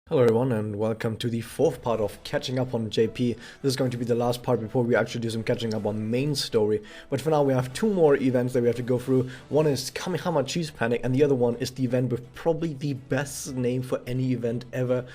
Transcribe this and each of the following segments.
Hello everyone and welcome to the fourth part of catching up on JP. This is going to be the last part before we actually do some catching up on main story. But for now we have two more events that we have to go through. One is Kamihama Cheese Panic and the other one is the event with probably the best name for any event ever.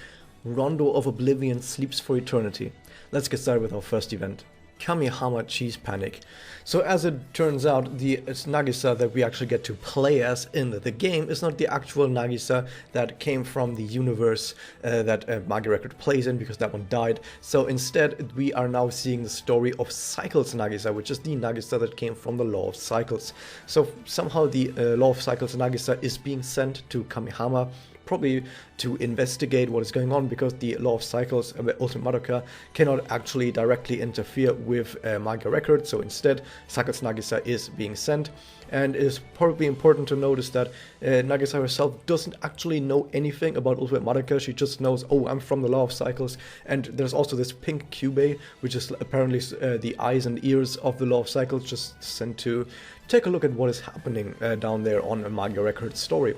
Rondo of Oblivion Sleeps for Eternity. Let's get started with our first event. Kamihama Cheese Panic. So as it turns out, the Nagisa that we actually get to play as in the game is not the actual Nagisa that came from the universe that Magi Record plays in, because that one died. So instead we are now seeing the story of Cycles Nagisa, which is the Nagisa that came from the Law of Cycles. So somehow the Law of Cycles Nagisa is being sent to Kamihama, probably to investigate what is going on, because the Law of Cycles, Ultimate Madoka, cannot actually directly interfere with Manga Record, so instead Cycles Nagisa is being sent. And it is probably important to notice that Nagisa herself doesn't actually know anything about Ultimate Madoka. She just knows, oh, I'm from the Law of Cycles, and there's also this pink cube, which is apparently the eyes and ears of the Law of Cycles, just sent to take a look at what is happening down there on a Manga Record story.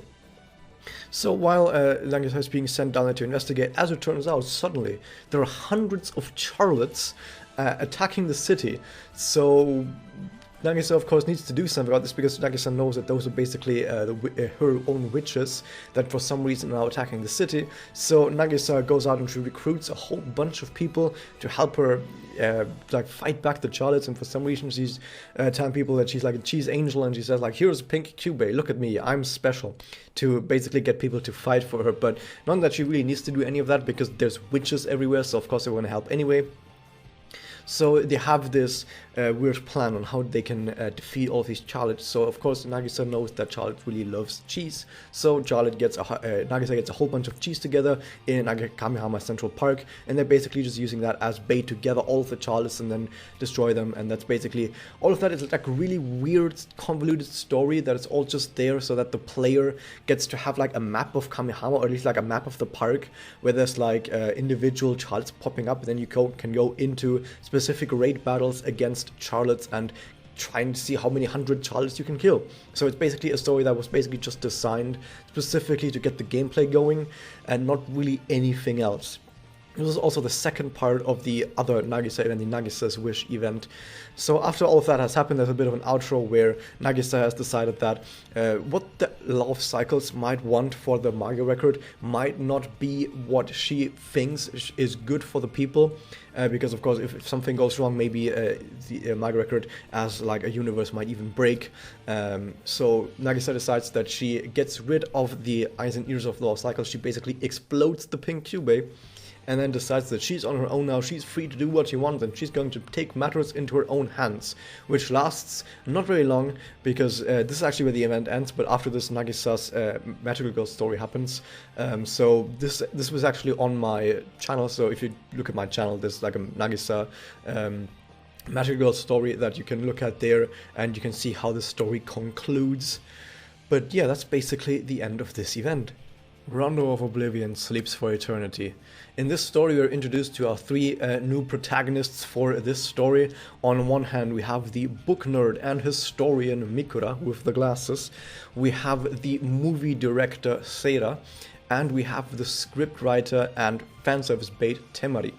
So while Nagisa is being sent down there to investigate, as it turns out, suddenly there are hundreds of Charlottes attacking the city. So Nagisa, of course, needs to do something about this, because Nagisa knows that those are basically her own witches that for some reason are now attacking the city. So Nagisa goes out and she recruits a whole bunch of people to help her like fight back the Charlottes, and for some reason she's telling people that she's like a cheese angel, and she says like, here's a pink cube, look at me, I'm special, to basically get people to fight for her. But none that she really needs to do any of that, because there's witches everywhere, so of course they want to help anyway. So they have this weird plan on how they can defeat all these Charlottes. So of course Nagisa knows that Charlotte really loves cheese. So Nagisa gets a whole bunch of cheese together in Kamihama Central Park, and they're basically just using that as bait to gather all of the Charlottes and then destroy them. And that's basically all of that. Is like a really weird, convoluted story that is all just there so that the player gets to have like a map of Kamihama, or at least like a map of the park, where there's like individual Charlottes popping up, and then you can go into specific raid battles against Charlottes and try and see how many hundred Charlottes you can kill. So it's basically a story that was basically just designed specifically to get the gameplay going and not really anything else. This is also the second part of the other Nagisa event, the Nagisa's Wish event. So after all of that has happened, there's a bit of an outro where Nagisa has decided that what the Law of Cycles might want for the Manga Record might not be what she thinks is good for the people. Because of course, if something goes wrong, maybe the Manga Record as like a universe might even break. So Nagisa decides that she gets rid of the eyes and ears of the Law of Cycles. She basically explodes the pink cube, and then decides that she's on her own now, she's free to do what she wants, and she's going to take matters into her own hands, which lasts not very long, because this is actually where the event ends, but after this Nagisa's Magical Girl story happens. So this was actually on my channel, so if you look at my channel, there's like a Nagisa Magical Girl story that you can look at there, and you can see how the story concludes. But yeah, that's basically the end of this event. Rondo of Oblivion Sleeps for Eternity. In this story we are introduced to our three new protagonists for this story. On one hand we have the book nerd and historian Mikura with the glasses, we have the movie director Seira, and we have the scriptwriter and fanservice bait Temari.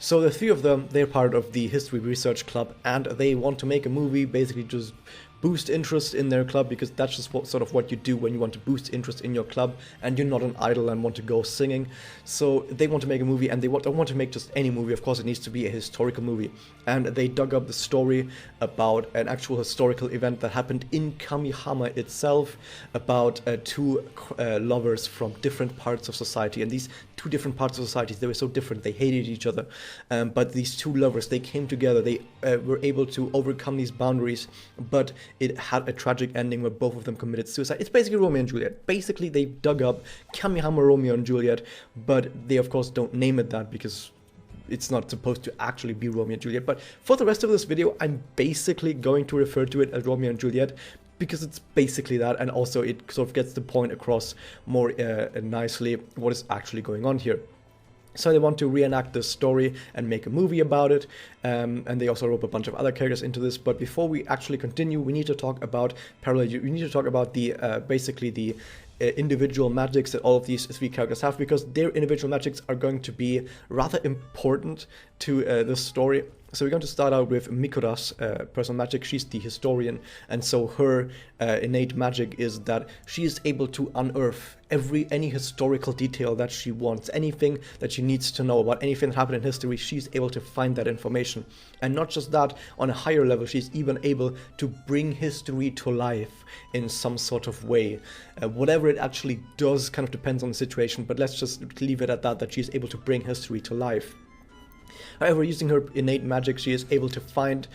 So the three of them, they're part of the History Research Club, and they want to make a movie, basically just boost interest in their club, because that's just sort of what you do when you want to boost interest in your club and you're not an idol and want to go singing. So they want to make a movie, and they don't want to make just any movie. Of course it needs to be a historical movie, and they dug up the story about an actual historical event that happened in Kamihama itself, about two lovers from different parts of society. And these two different parts of society, they were so different, they hated each other, but these two lovers, they came together, they were able to overcome these boundaries, but it had a tragic ending where both of them committed suicide. It's basically Romeo and Juliet. Basically they dug up Kamihama Romeo and Juliet, but they of course don't name it that, because it's not supposed to actually be Romeo and Juliet. But for the rest of this video, I'm basically going to refer to it as Romeo and Juliet, because it's basically that, and also it sort of gets the point across more nicely what is actually going on here. So they want to reenact this story and make a movie about it, and they also wrote a bunch of other characters into this. But before we actually continue, we need to talk about parallel. We need to talk about the basically the individual magics that all of these three characters have, because their individual magics are going to be rather important to the story. So we're going to start out with Mikura's personal magic. She's the historian, and so her innate magic is that she is able to unearth any historical detail that she wants, anything that she needs to know about anything that happened in history. She's able to find that information, and not just that, on a higher level, she's even able to bring history to life in some sort of way. Whatever it actually does kind of depends on the situation, but let's just leave it at that she's able to bring history to life. However, using her innate magic, she is able to find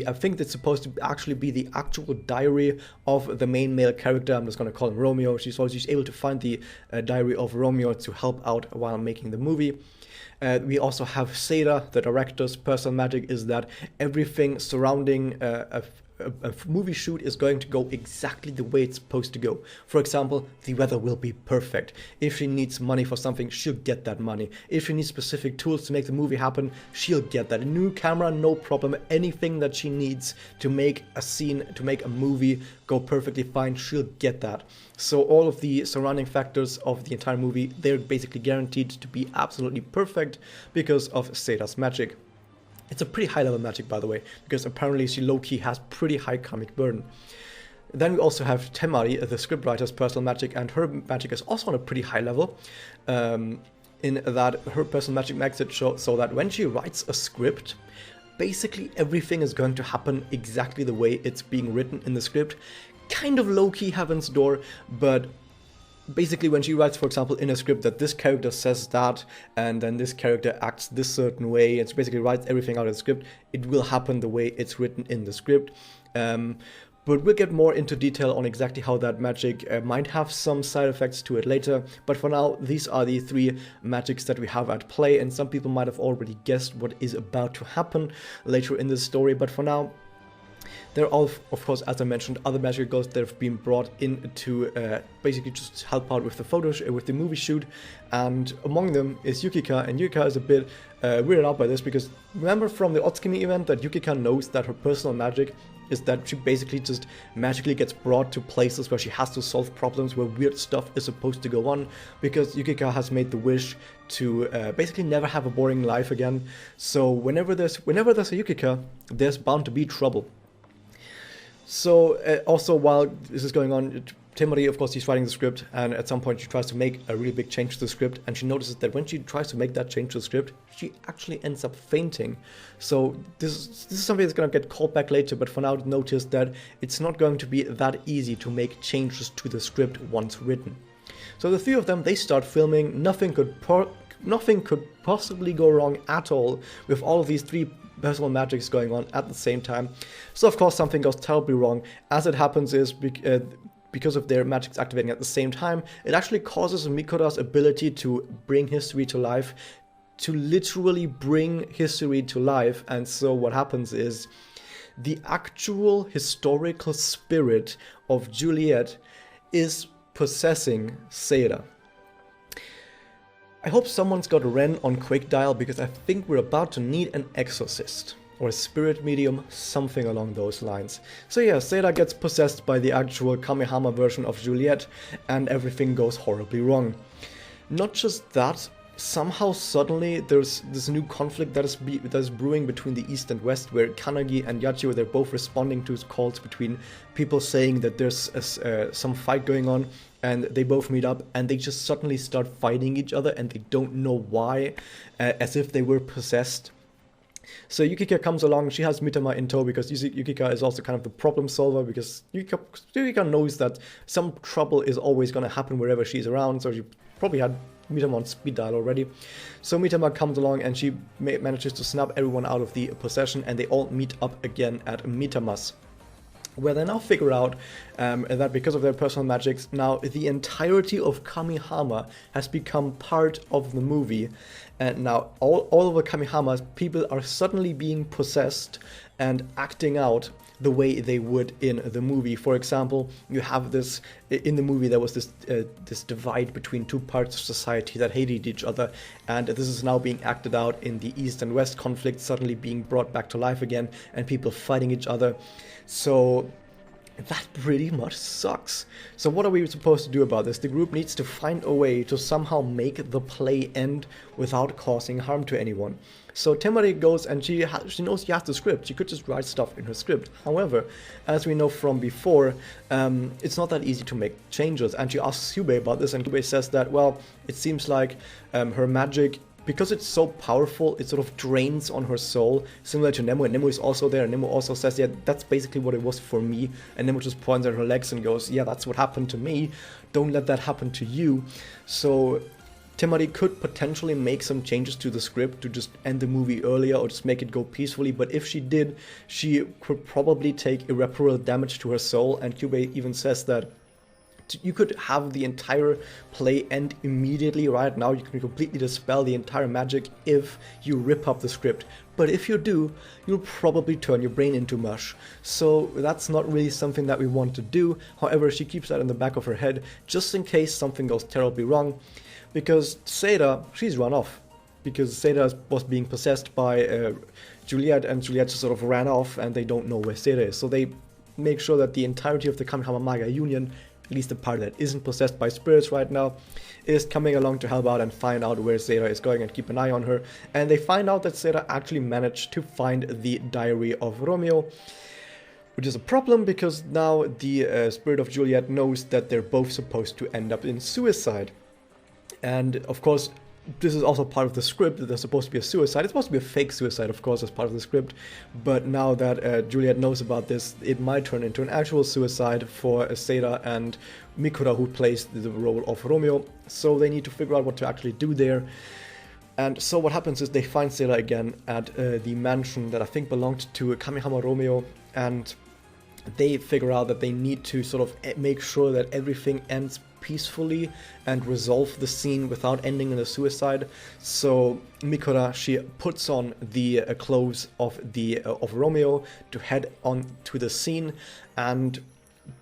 I think that's supposed to actually be the actual diary of the main male character. I'm just going to call him Romeo. She's able to find the diary of Romeo to help out while making the movie. We also have Seda, the director's personal magic is that everything surrounding a movie shoot is going to go exactly the way it's supposed to go. For example, the weather will be perfect. If she needs money for something, she'll get that money. If she needs specific tools to make the movie happen, she'll get that. A new camera, no problem. Anything that she needs to make a scene, to make a movie go perfectly fine, she'll get that. So all of the surrounding factors of the entire movie, they're basically guaranteed to be absolutely perfect because of Seda's magic. It's a pretty high level magic, by the way, because apparently she low-key has pretty high comic burden. Then we also have Temari, the scriptwriter's personal magic, and her magic is also on a pretty high level, in that her personal magic makes it so that when she writes a script, basically everything is going to happen exactly the way it's being written in the script. Kind of low-key heaven's door, but basically when she writes, for example, in a script that this character says that, and then this character acts this certain way, and she basically writes everything out of the script, it will happen the way it's written in the script. But we'll get more into detail on exactly how that magic might have some side effects to it later. But for now, these are the three magics that we have at play, and some people might have already guessed what is about to happen later in this story. But for now, there are, of course, as I mentioned, other magic ghosts that have been brought in to basically just help out with the with the movie shoot, and among them is Yukika, and Yukika is a bit weirded out by this, because remember from the Otsukimi event that Yukika knows that her personal magic is that she basically just magically gets brought to places where she has to solve problems, where weird stuff is supposed to go on, because Yukika has made the wish to basically never have a boring life again. So whenever there's a Yukika, there's bound to be trouble. So also while this is going on, Temari, of course, he's writing the script, and at some point she tries to make a really big change to the script, and she notices that when she tries to make that change to the script, she actually ends up fainting. So this is something that's going to get called back later, but for now notice that it's not going to be that easy to make changes to the script once written. So the three of them, they start filming. Nothing could possibly go wrong at all with all of these three personal magics going on at the same time. So of course something goes terribly wrong. As it happens is because of their magics activating at the same time, it actually causes Mikura's ability to bring history to life, to literally bring history to life. And so what happens is the actual historical spirit of Juliet is possessing Seda. I hope someone's got Ren on quick dial, because I think we're about to need an exorcist or a spirit medium, something along those lines. So yeah, Seda gets possessed by the actual Kamihama version of Juliet, and everything goes horribly wrong. Not just that, somehow suddenly there's this new conflict that is brewing between the East and West, where Kanagi and Yachio, they're both responding to calls between people saying that there's some fight going on, and they both meet up, and they just suddenly start fighting each other, and they don't know why, as if they were possessed. So Yukika comes along. She has Mitama in tow, because Yukika is also kind of the problem solver, because Yukika knows that some trouble is always going to happen wherever she's around, so she probably had Mitama on speed dial already. So Mitama comes along, and she manages to snap everyone out of the possession, and they all meet up again at Mitama's, where they now figure out that because of their personal magics, now the entirety of Kamihama has become part of the movie. And now all over Kamihamas, people are suddenly being possessed and acting out the way they would in the movie. For example, you have this, in the movie there was this divide between two parts of society that hated each other, and this is now being acted out in the East and West conflict, suddenly being brought back to life again, and people fighting each other. So that pretty much sucks. So what are we supposed to do about this? The group needs to find a way to somehow make the play end without causing harm to anyone. So Temari goes and she knows she has the script. She could just write stuff in her script. However, as we know from before, it's not that easy to make changes. And she asks Hyubei about this, and Hyubei says that, well, it seems like her magic, because it's so powerful, it sort of drains on her soul, similar to Nemo, and Nemo is also there, and Nemo also says, yeah, that's basically what it was for me, and Nemo just points at her legs and goes, yeah, that's what happened to me, don't let that happen to you. So Temari could potentially make some changes to the script to just end the movie earlier or just make it go peacefully, but if she did, she could probably take irreparable damage to her soul, and Hyubei even says that you could have the entire play end immediately right now. You can completely dispel the entire magic if you rip up the script. But if you do, you'll probably turn your brain into mush. So that's not really something that we want to do. However, she keeps that in the back of her head just in case something goes terribly wrong. Because Seda, she's run off. Because Seda was being possessed by Juliet, and Juliet just sort of ran off, and they don't know where Seda is. So they make sure that the entirety of the Kamihama Maga Union, at least the part that isn't possessed by spirits right now, is coming along to help out and find out where Seda is going and keep an eye on her. And they find out that Seda actually managed to find the diary of Romeo, which is a problem because now the spirit of Juliet knows that they're both supposed to end up in suicide. And of course, this is also part of the script, that there's supposed to be a suicide. It's supposed to be a fake suicide, of course, as part of the script. But now that Juliet knows about this, it might turn into an actual suicide for Seda and Mikura, who plays the role of Romeo. So they need to figure out what to actually do there. And so what happens is they find Seda again at the mansion that I think belonged to Kamihama Romeo. And they figure out that they need to sort of make sure that everything ends peacefully and resolve the scene without ending in a suicide. So Mikura, she puts on the clothes of Romeo to head on to the scene, and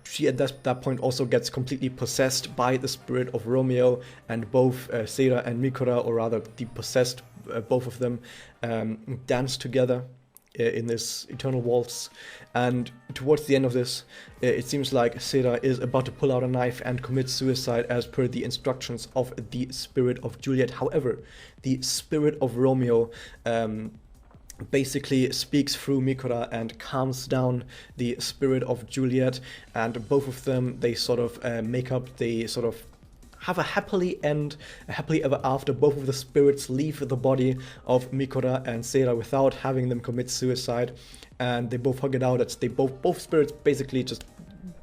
she at that point also gets completely possessed by the spirit of Romeo, and both Seda and Mikura, or rather the possessed, both of them, dance together in this eternal waltz. And towards the end of this, it seems like Seda is about to pull out a knife and commit suicide as per the instructions of the spirit of Juliet. However, the spirit of Romeo basically speaks through Mikura and calms down the spirit of Juliet, and both of them, they sort of make up, they sort of have a happily end, a happily ever after. Both of the spirits leave the body of Mikura and Seda without having them commit suicide, and they both hug it out. They both spirits basically just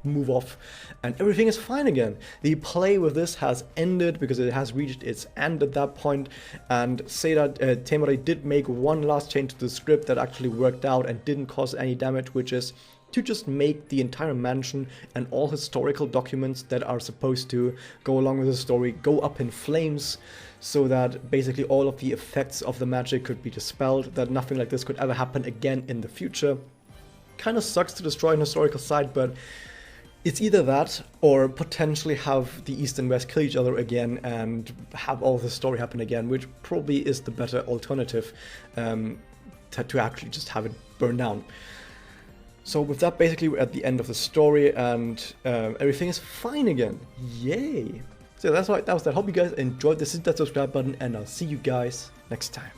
move off, and everything is fine again. The play with this has ended because it has reached its end at that point, and Seda Temari did make one last change to the script that actually worked out and didn't cause any damage, which is to just make the entire mansion and all historical documents that are supposed to go along with the story go up in flames, so that basically all of the effects of the magic could be dispelled, that nothing like this could ever happen again in the future. Kind of sucks to destroy an historical site, but it's either that or potentially have the East and West kill each other again and have all of the story happen again, which probably is the better alternative, to actually just have it burn down. So with that, basically we're at the end of the story, and everything is fine again. Yay! So that was that. Hope you guys enjoyed this. Hit that subscribe button, and I'll see you guys next time.